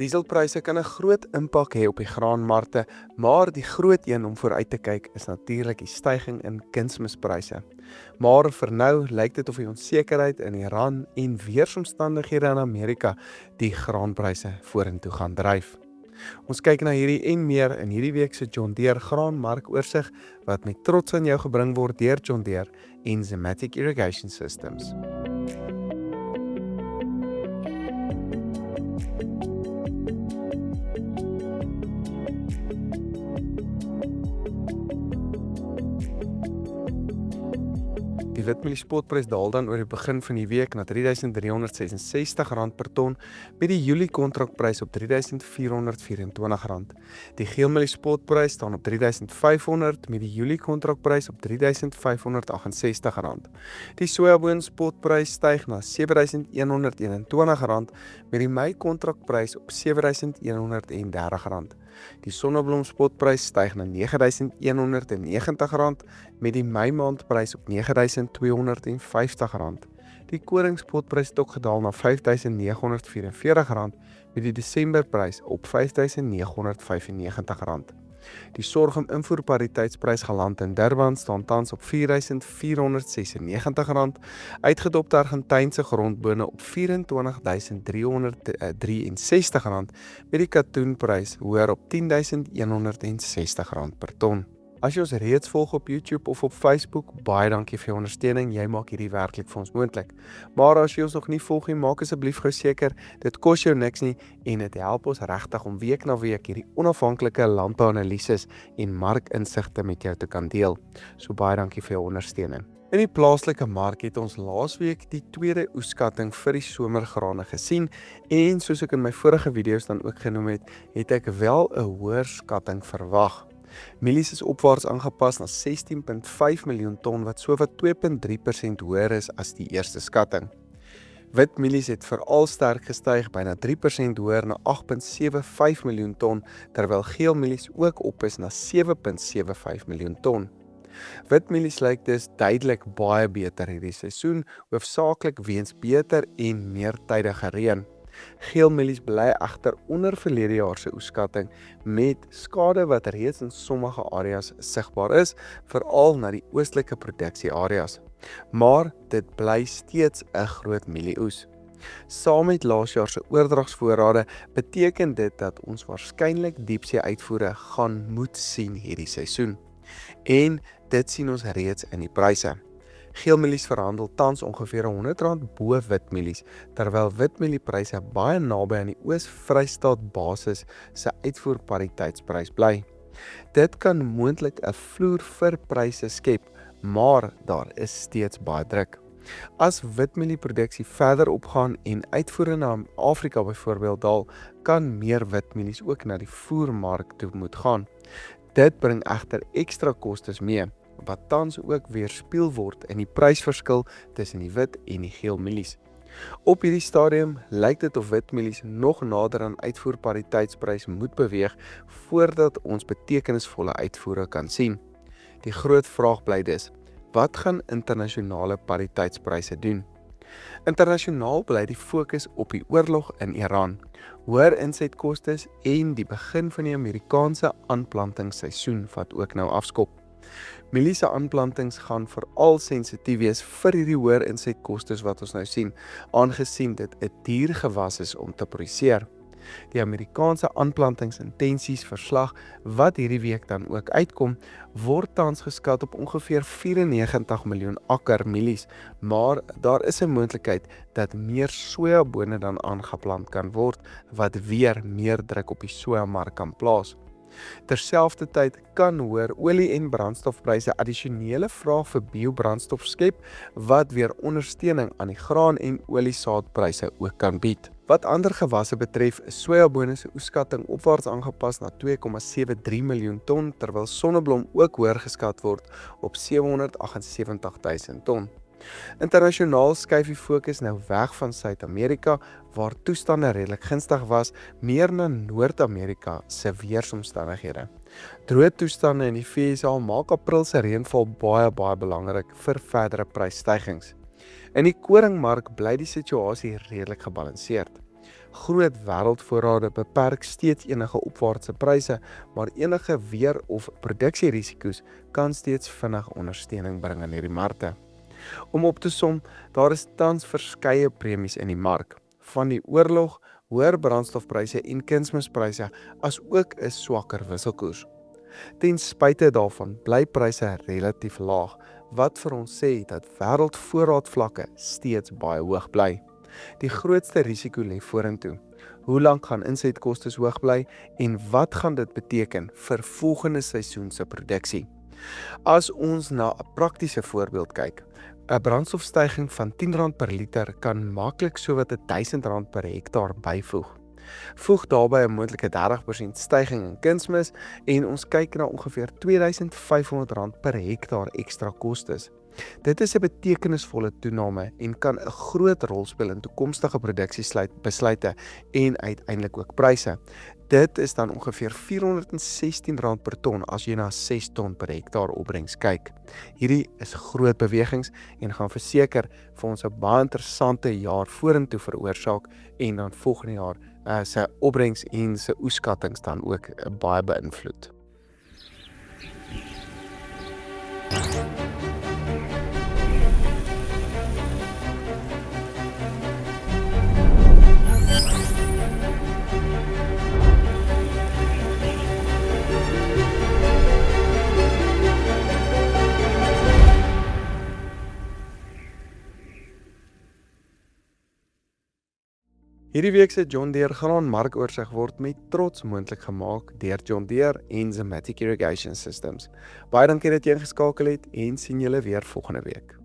Dieselpryse kan 'n groot impak hê op die graanmarkte, maar die groot een om vooruit te kyk is natuurlik die stygings in kunsmispryse. Maar vir nou lyk dit of die onsekerheid in Iran en weeromstandighede in Amerika die graanpryse vorentoe gaan dryf. Ons kyk na hierdie en meer in hierdie week se John Deere graanmarkoorsig wat met trots aan jou gebring word deur John Deere en Zematic Irrigation Systems. Die witmielie spotprys daal dan oor die begin van die week na R3.366 per ton met die Julie kontrakprys op R3.424. Die geelmielie spotprys staan op R3.500 met die Julie kontrakprys op R3.568. Die sojaboon spotprys styg na R7.121 met die Mei kontrakprys op R7.130. Die sonneblom spotprys styg na R9.190 met die Mei maandprys op R9.250. Die koring spotprys het ook gedaal na R5.944 met die Desemberprys op R5.995. Die sorghum invoerpariteitsprys geland in Durban staan tans op R4.496, uitgedopte Argentynse grondbone op R24.363 met die katoenprys hoër op R10.160 per ton. As jy ons reeds volg op YouTube of op Facebook, baie dankie vir jou ondersteuning, jy maak hierdie werklik vir ons moontlik. Maar as jy ons nog nie volg nie, maak asseblief gou seker, dit kos jou niks nie en dit help ons regtig om week na week hierdie onafhanklike landbouanalises en markinsigte met jou te kan deel. So baie dankie vir jou ondersteuning. In die plaaslike mark het ons laasweek die tweede oeskatting vir die somergrane gesien en soos ek in my vorige video's dan ook genoem het ek wel 'n hoër skatting verwag. Mielies is opwaarts aangepas na 16.5 miljoen ton wat sowat 2.3% hoër is as die eerste skatting. Wit mielies het veral sterk gestyg, byna 3% hoër na 8.75 miljoen ton, terwyl geel mielies ook op is na 7.75 miljoen ton. Wit mielies lyk dus duidelik baie beter hierdie seisoen, hoofsaaklik weens beter en meer tydige reën. Geel mielies bly egter onder verlede jaar se oeskatting met skade wat reeds in sommige areas sigbaar is, veral na die oostelike produksieareas. Maar dit bly steeds 'n groot mielieoes. Saam met laas jaar se oordragsvoorrade beteken dit dat ons waarskynlik diepsee uitvoere gaan moet sien hierdie seisoen. En dit sien ons reeds in die pryse. Geelmielies verhandel tans ongeveer R100 bo witmielies, terwyl witmieliepryse baie naby aan die Oos-Vrystaat basis se uitvoerpariteitsprys bly. Dit kan moontlik 'n vloer vir pryse skep, maar daar is steeds baie druk. As witmielieproduksie verder opgaan en uitvoere na Afrika byvoorbeeld daal, kan meer witmielies ook na die voermark toe moet gaan. Dit bring egter ekstra kostes mee, wat tans ook weerspieël word in die prysverskil tussen die wit en die geel mielies. Op hierdie stadium lyk dit of wit mielies nog nader aan uitvoerpariteitsprys moet beweeg voordat ons betekenisvolle uitvoere kan sien. Die groot vraag bly dus, wat gaan internasionale pariteitspryse doen? Internasionaal bly die fokus op die oorlog in Iran, hoër insetkostes en die begin van die Amerikaanse aanplantingsseisoen wat ook nou afskop. Mielies se aanplantings gaan veral sensitief wees vir hierdie hoër insetkostes wat ons nou sien, aangesien dit 'n duur gewas is om te produseer. Die Amerikaanse aanplantingsintensies verslag wat hierdie week dan ook uitkom, word tans geskat op ongeveer 94 miljoen akker mielies, maar daar is 'n moontlikheid dat meer sojabone dan aangeplant kan word, wat weer meer druk op die sojamark kan plaas. Terselfdertyd kan hoër olie- en brandstofpryse addisionele vraag vir biobrandstof skep, wat weer ondersteuning aan die graan- en oliesaadpryse ook kan bied. Wat ander gewasse betref, is sojabone se oeskatting opwaarts aangepas na 2,73 miljoen ton, terwyl sonneblom ook hoër geskat word op 778.000 ton. Internasionaal skuif die fokus nou weg van Suid-Amerika, waar toestande redelik gunstig was, meer na Noord-Amerika se weeromstandighede. Droë toestande in die VSA maak April se reënval baie belangrik vir verdere prysstygings. In die koringmark bly die situasie redelik gebalanseerd. Groot wêreldvoorrade beperk steeds enige opwaartse pryse, maar enige weer- of produksierisiko's kan steeds vinnig ondersteuning bring in hierdie markte. Om op te som, daar is tans verskeie premies in die mark, van die oorlog, hoër brandstofpryse en kunsmispryse, as ook 'n swakker wisselkoers. Ten spyte daarvan bly pryse relatief laag, wat vir ons sê dat wêreldvoorraadvlakke steeds baie hoog bly. Die grootste risiko lê vorentoe. Hoe lank gaan insetkostes hoog bly en wat gaan dit beteken vir volgende seisoen se produksie? As ons na 'n praktiese voorbeeld kyk, 'n brandstofstygings van R10 per liter kan maklik sowat R1000 per hektaar byvoeg. Voeg daarbey 'n moontlike 30% stygings in kunsmis en ons kyk na ongeveer R2500 per hektaar ekstra kostes. Dit is 'n betekenisvolle toename en kan 'n groot rol speel in toekomstige produksiebesluite en uiteindelik ook pryse. Dit is dan ongeveer R416 per ton as jy na 6 ton per hektaar opbrengs kyk. Hierdie is groot bewegings en gaan verseker vir ons 'n baie interessante jaar vorentoe veroorsaak en dan volgende jaar se opbrengs en se oeskattinge dan ook baie beïnvloed. Hierdie week se John Deere graan markoorsig word met trots moontlik gemaak deur John Deere en Zematic Irrigation Systems. Baie dankie dat jy ingeskakel het en sien julle weer volgende week.